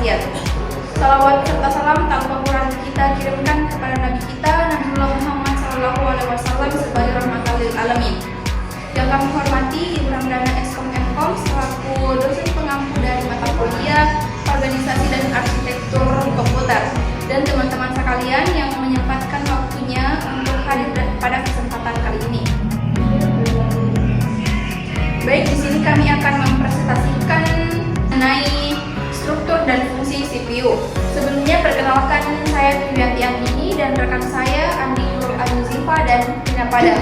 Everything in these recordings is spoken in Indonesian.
kematian. Salawat serta salam tanpa kurang kita kirimkan kepada Nabi kita Nabiullah Muhammad SAW sebagai rahmatan lil alamin. Yang kami hormati Ibu Ramdana Eskom Mkom selaku dosen pengampu dari mata kuliah Organisasi dan Arsitektur Komputer, dan teman-teman sekalian yang menyempatkan waktunya untuk hadir pada kesempatan kali ini. Baik, di sini kami akan mempresentasikan mengenai struktur dan fungsi CPU. Sebelumnya perkenalkan, saya Vivianti Andini dan rekan saya Andi Nurul Azifa dan Tina Padang.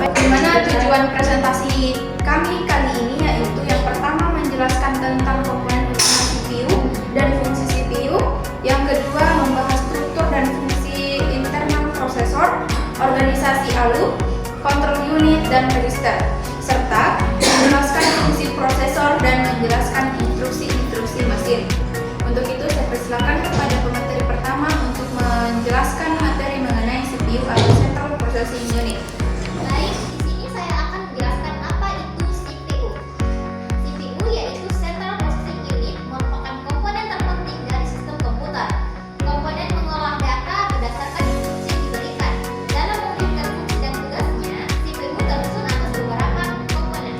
Bagaimana tujuan presentasi kami kali ini, yaitu yang pertama menjelaskan tentang komponen utama CPU dan fungsi CPU. Yang kedua membahas struktur dan fungsi internal prosesor, organisasi ALU, control unit dan register, serta menjelaskan fungsi prosesor dan menjelaskan instruksi-instruksi mesin. Untuk itu saya persilakan kepada pemateri pertama untuk menjelaskan materi mengenai CPU atau Central Processing Unit. Baik, di sini saya akan menjelaskan apa itu CPU. CPU yaitu Central Processing Unit merupakan komponen terpenting dari sistem komputer. Komponen mengolah data berdasarkan instruksi yang diberikan. Dalam mewujudkan fungsi dan tugasnya, CPU tersusun atas beberapa komponen,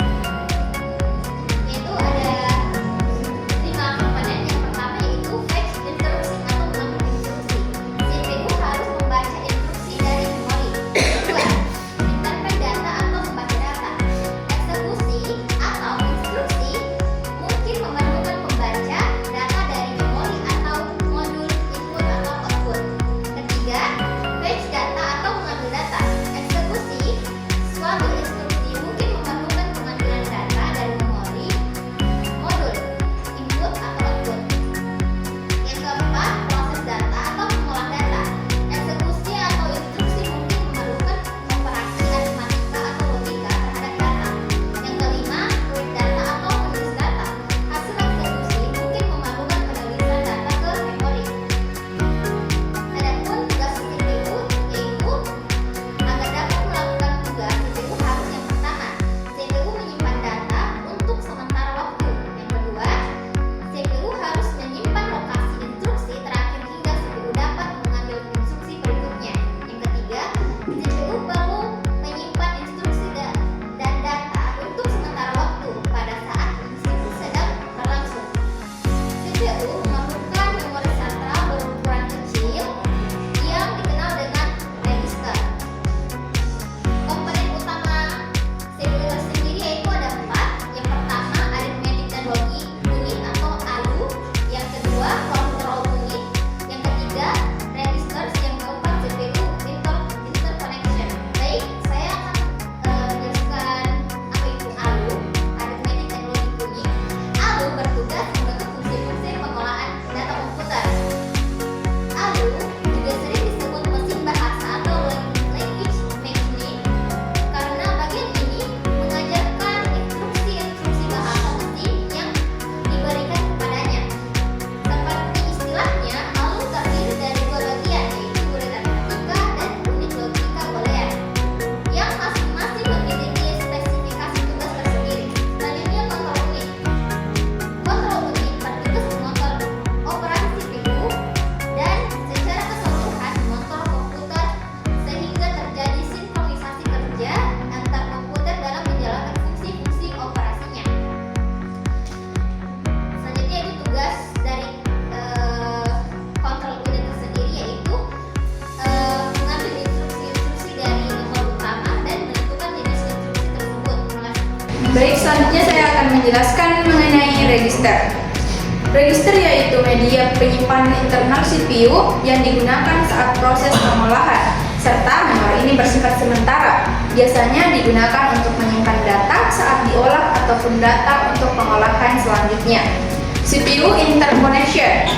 yaitu ada 5 komponen. Yang pertama yaitu fetch instruksi atau mengambil instruksi. CPU harus membaca instruksi dari memori. Kedua, interpret data atau membaca data. Eksekusi atau instruksi mungkin memerlukan membaca data dari memori atau modul input atau output. Ketiga, fetch data atau mengambil data. Eksekusi suatu instruksi mungkin memerlukan pengambilan data dari memori, modul input atau output. Yang keempat, proses data atau mengolah data. Eksekusi atau instruksi mungkin memerlukan operasi matematika atau logika terhadap data. Yang kelima, read data atau menulis data. Hasil eksekusi mungkin memerlukan penulisan data ke memori. Adapun tugas CPU yaitu agar dapat melakukan tugas, CPU harus yang pertama, CPU menyimpan data untuk sementara waktu. Yang kedua, CPU harus menyimpan lokasi instruksi terakhir hingga CPU dapat mengambil instruksi berikutnya. Yang ketiga, CPU perlu menyimpan instruksi dan data untuk sementara waktu pada saat instruksi sedang berlangsung. CPU memerlukan memori sentral berukuran kecil yang dikenal dengan register. Komponen utama CPU tersendiri yaitu ada 4. Yang pertama, arithmetic dan logic unit atau ALU. Yang kedua, control unit. Yang ketiga, registers. Yang keempat, CPU interconnection. Baik, saya akan menjelaskan apa itu ALU, arithmetic dan logic unit. ALU bertugas membentuk fungsi-fungsi pengolahan data komputer. ALU juga sering disebut mesin bahasa atau language machine karena bagian ini mengajarkan instruksi-instruksi bahasa mesin yang diberikan kepadanya. Seperti istilahnya, ALU terdiri dari 2 bagian, yaitu boolean arithmetika dan unit logika boolean, yang masing-masing memiliki spesifikasi tugas tersendiri. Selanjutnya, kontrol unit. Kontrol unit bertugas mengontrol operasi CPU dan secara keseluruhan mengontrol komputer sehingga terjadi sinkronisasi kerja antar komputer dalam menjalankan fungsi-fungsi operasinya. Selanjutnya itu tugas dari kontrol unit tersendiri, yaitu mengambil instruksi-instruksi dari memori utama dan menentukan jenis instruksi tersebut. Baik, selanjutnya saya akan menjelaskan mengenai register. Register yaitu media penyimpan internal CPU yang digunakan saat proses pengolahan, serta memori ini bersifat sementara. Biasanya digunakan untuk menyimpan data saat diolah ataupun data untuk pengolahan selanjutnya. CPU interconnection.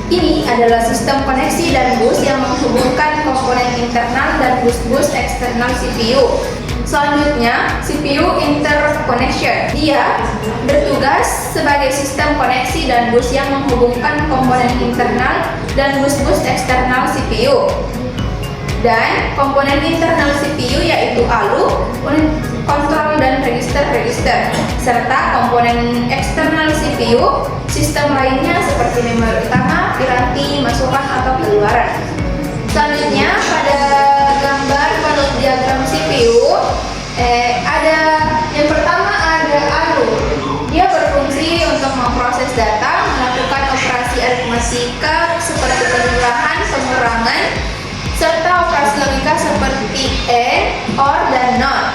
Ini adalah sistem koneksi dan bus yang menghubungkan komponen internal dan bus-bus eksternal CPU. Selanjutnya, CPU interconnection. Dia bertugas sebagai sistem koneksi dan bus yang menghubungkan komponen internal dan bus-bus eksternal CPU. Dan komponen internal CPU yaitu ALU, kontrol dan register-register, serta komponen eksternal CPU, sistem lainnya seperti memori utama, piranti, masukan atau keluaran. Selanjutnya pada gambar balok diagram CPU, ada yang pertama ada ALU. Dia berfungsi untuk memproses data, melakukan operasi aritmatika seperti penjumlahan, pengurangan, serta operasi logika seperti OR, dan NOT.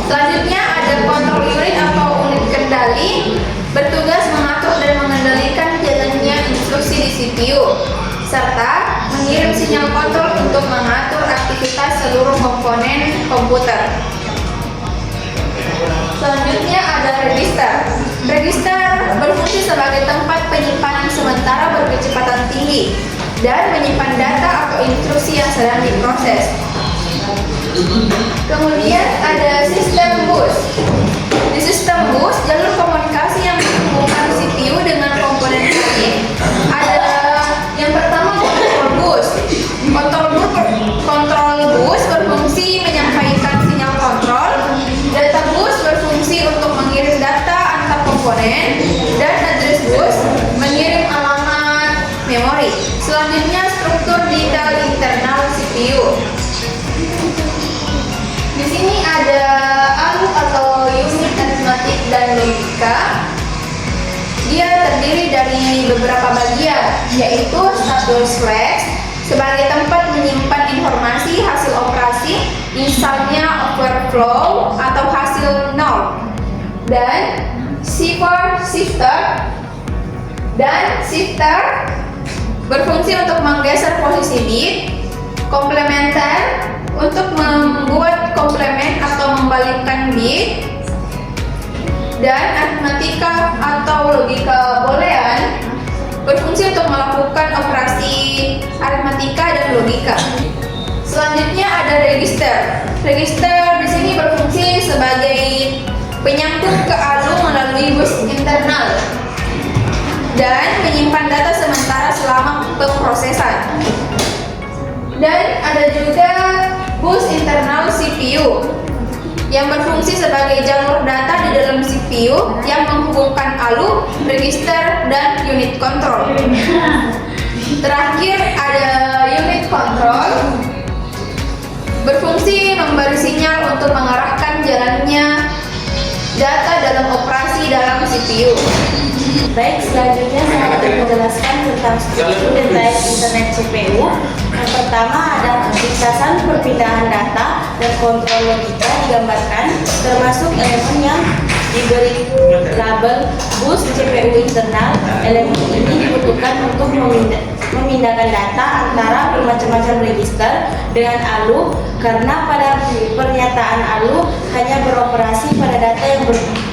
Selanjutnya ada kontrol unit atau unit kendali, bertugas mengatur dan mengendalikan jalannya instruksi di CPU, serta mengirim sinyal kontrol untuk mengatur aktivitas seluruh komponen komputer. Selanjutnya ada register. Register berfungsi sebagai tempat penyimpanan sementara berkecepatan tinggi dan menyimpan data atau instruksi yang sedang diproses. Kemudian ada sistem bus. Di sistem bus, jalur komunikasi yang menghubungkan CPU dengan komponen lain adalah yang pertama kontrol bus. Kontrol bus berfungsi menyampaikan sinyal kontrol. Data bus berfungsi untuk mengirim data antar komponen, dan address bus mengirim alamat memori. Selanjutnya struktur detail internal CPU. Di sini ada ALU atau unit aritmatik dan logika. Dia terdiri dari beberapa bagian, yaitu status flash sebagai tempat menyimpan informasi hasil operasi, misalnya overflow atau hasil nol, dan shifter berfungsi untuk menggeser posisi bit, komplementer untuk membuat komplement atau membalikkan bit, dan aritmatika atau logika boolean berfungsi untuk melakukan operasi aritmatika dan logika. Selanjutnya ada register. Register di sini berfungsi sebagai penyambung ke ALU melalui bus internal dan menyimpan data sementara selama pemrosesan. Dan ada juga bus internal CPU yang berfungsi sebagai jalur data di dalam CPU yang menghubungkan ALU, register, dan unit kontrol. Terakhir ada unit kontrol, berfungsi memberi sinyal untuk mengarahkan jalannya data dalam operasi dalam CPU. Baik, selanjutnya saya akan menjelaskan tentang struktur detail internet CPU. Yang pertama ada ringkasan perpindahan data dan kontrol logika digambarkan, termasuk elemen yang diberi label bus CPU internal. Elemen ini dibutuhkan untuk memindahkan data antara bermacam-macam register dengan ALU, karena pada pernyataan ALU hanya beroperasi pada data yang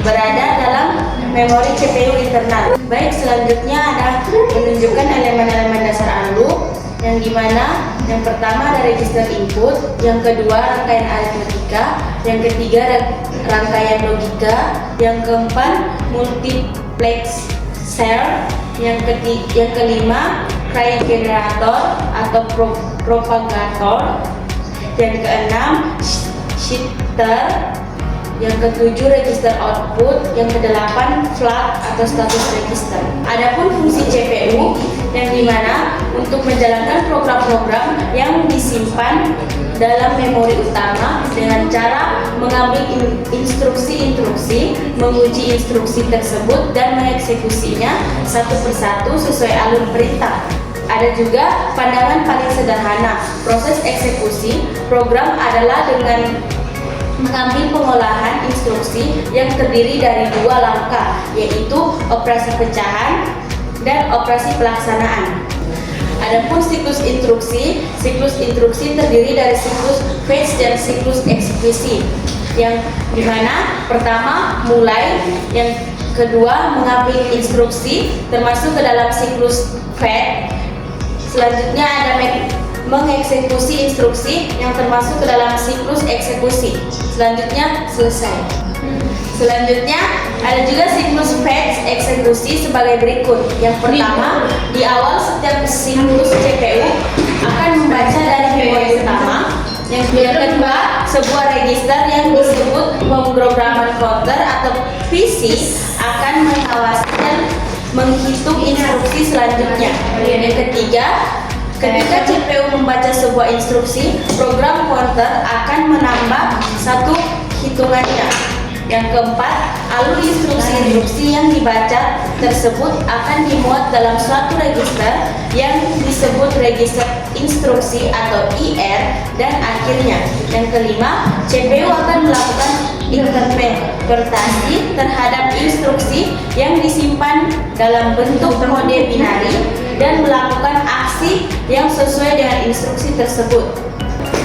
berada dalam memori CPU internal. Baik, selanjutnya ada menunjukkan elemen-elemen dasar ALU, yang dimana yang pertama ada register input, yang kedua rangkaian aritmatika, yang ketiga rangkaian logika, yang keempat multiplex cell, yang kelima clock generator atau propagator, yang keenam shifter, yang ketujuh register output, yang kedelapan flag atau status register. Adapun fungsi CPU yang dimana untuk menjalankan program-program yang disimpan dalam memori utama dengan cara mengambil instruksi-instruksi, menguji instruksi tersebut dan mengeksekusinya satu persatu sesuai alur perintah. Ada juga pandangan paling sederhana, proses eksekusi program adalah dengan mengambil pengolahan instruksi yang terdiri dari dua langkah, yaitu operasi pecahan dan operasi pelaksanaan. Adapun siklus instruksi terdiri dari siklus fetch dan siklus eksekusi, yang dimana pertama mulai, yang kedua mengambil instruksi termasuk ke dalam siklus fetch. Selanjutnya ada mengeksekusi instruksi yang termasuk ke dalam siklus eksekusi. Selanjutnya selesai. Selanjutnya ada juga siklus fetch eksekusi sebagai berikut. Yang pertama, di awal setiap siklus CPU akan membaca dari memori utama. Yang kedua, sebuah register yang disebut pemrograman counter atau PC akan mengawasi dan menghitung instruksi selanjutnya. Yang ketiga, ketika CPU membaca sebuah instruksi, program counter akan menambah satu hitungannya. Yang keempat, alur instruksi-instruksi yang dibaca tersebut akan dimuat dalam suatu register yang disebut register instruksi atau IR, dan akhirnya yang kelima, CPU akan melakukan interpretasi terhadap instruksi yang disimpan dalam bentuk kode binari dan melakukan aksi yang sesuai dengan instruksi tersebut.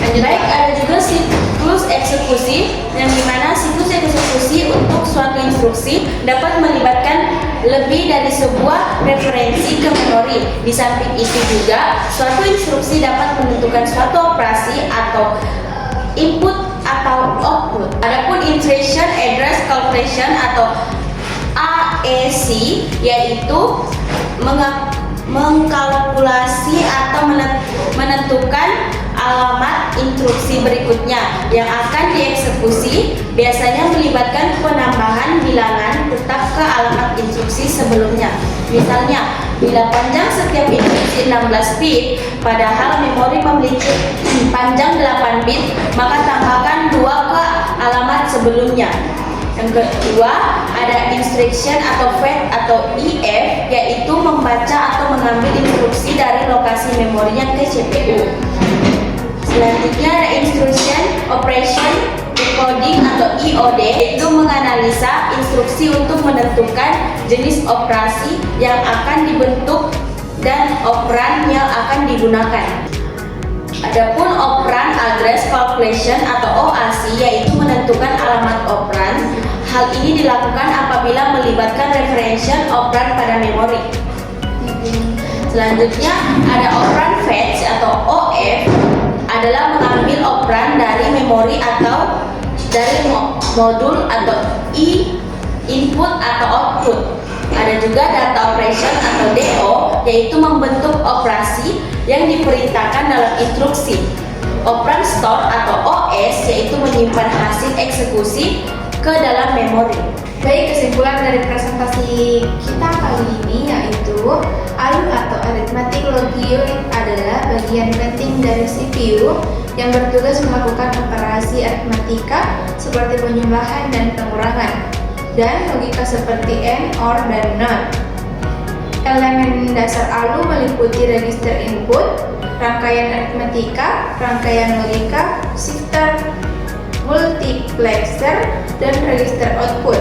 Baik, ada juga siklus eksekusi, yang dimana siklus eksekusi untuk suatu instruksi dapat melibatkan lebih dari sebuah referensi ke memori. Di samping itu juga, suatu instruksi dapat menentukan suatu operasi atau input atau output. Adapun Instruction Address Calculation atau AAC, yaitu mengkalkulasi atau menentukan alamat instruksi berikutnya yang akan dieksekusi, biasanya melibatkan penambahan bilangan tetap ke alamat instruksi sebelumnya. Misalnya, bila panjang setiap instruksi 16 bit, padahal memori memiliki panjang 8 bit, maka tambahkan 2 ke alamat sebelumnya. Yang kedua, ada instruction atau fetch atau IF, yaitu membaca atau mengambil instruksi dari lokasi memorinya ke CPU. Selanjutnya ada instruction operation decoding atau IOD, yaitu menganalisa instruksi untuk menentukan jenis operasi yang akan dibentuk dan operan yang akan digunakan. Adapun operan address calculation atau OAC, yaitu menentukan alamat operan. Hal ini dilakukan apabila melibatkan referential operan pada memori. Selanjutnya ada operan fetch atau OF, adalah mengambil operan dari memori atau dari modul atau input atau output. Ada juga data operation atau DO, yaitu membentuk operasi yang diperintahkan dalam instruksi. Operan store atau OS, yaitu menyimpan hasil eksekusi ke dalam memori. Baik, kesimpulan dari presentasi kita kali ini yaitu ALU atau Arithmetic Logic Unit adalah bagian penting dari CPU yang bertugas melakukan operasi aritmatika seperti penjumlahan dan pengurangan, dan logika seperti AND, OR, dan NOT. Elemen dasar ALU meliputi register input, rangkaian aritmatika, rangkaian logika, shifter, multiplexer, dan register output.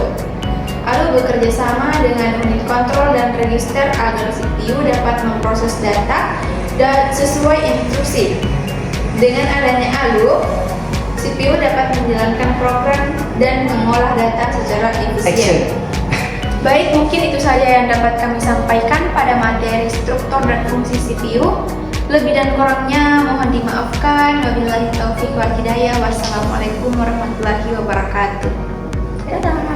ALU bekerja sama dengan unit kontrol dan register agar CPU dapat memproses data dan sesuai instruksi. Dengan adanya ALU, CPU dapat menjalankan program dan mengolah data secara efisien. Baik, mungkin itu saja yang dapat kami sampaikan pada materi struktur dan fungsi CPU. Lebih dan kurangnya mohon dimaafkan. Wabillahi taufiq wal hidayah. Wassalamualaikum warahmatullahi wabarakatuh. Dadah.